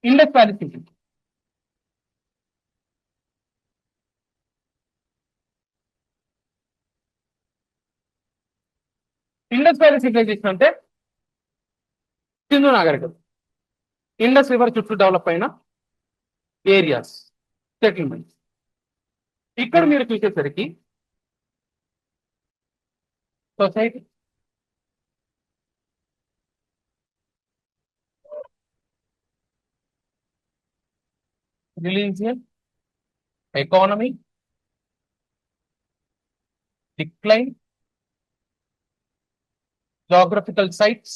Indus Valley Civilization. Indus valley civilisation అంటే సింధు నాగరికత. Indus river చుట్టూ డెవలప్ అయిన ఏరియాస్, సెటిల్మెంట్స్. ఇక్కడ మీరు చూసేసరికి society, religion, economy, decline, geographical sites,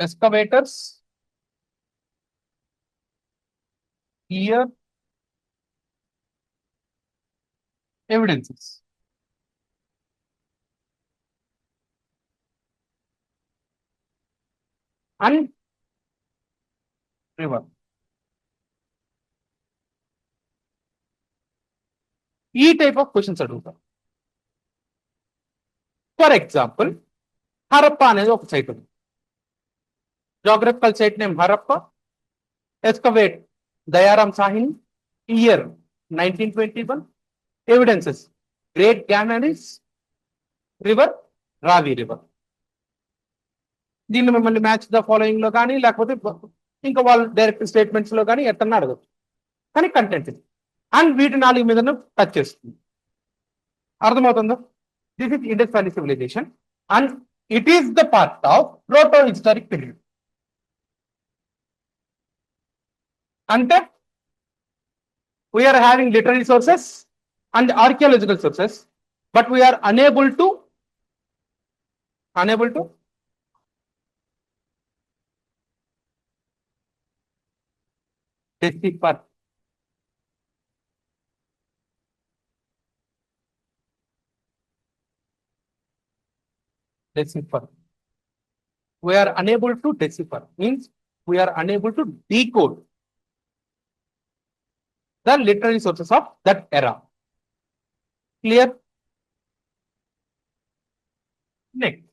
excavators, year, evidences. And river. ఈ టైప్ ఆఫ్ క్వశ్చన్స్ అడుగుతాం. ఫర్ ఎగ్జాంపుల్, హరప్ప అనేది ఒక సైట్ ఉంది. Geographical site name Harappa, excavate Dayaram Sahni, year 1921, evidences great granaries, river Ravi river. దీన్ని మిమ్మల్ని మ్యాచ్ ద ఫాలోయింగ్ లో కానీ లేకపోతే ఇంకా వాళ్ళు డైరెక్ట్ స్టేట్మెంట్స్ లో కానీ ఎట్టన్నా అడగచ్చు, కానీ కంటెంట్ ఇది. అండ్ వీటి 4 మీద టచ్ చేస్తుంది. అర్థమవుతుందా? This is Indus valley civilisation and it is the part of proto historic period. అంటే we are having literary sources and archaeological sources, but we are unable to decipher. We are unable to decipher means we are unable to decode the literary sources of that era. Clear? Next.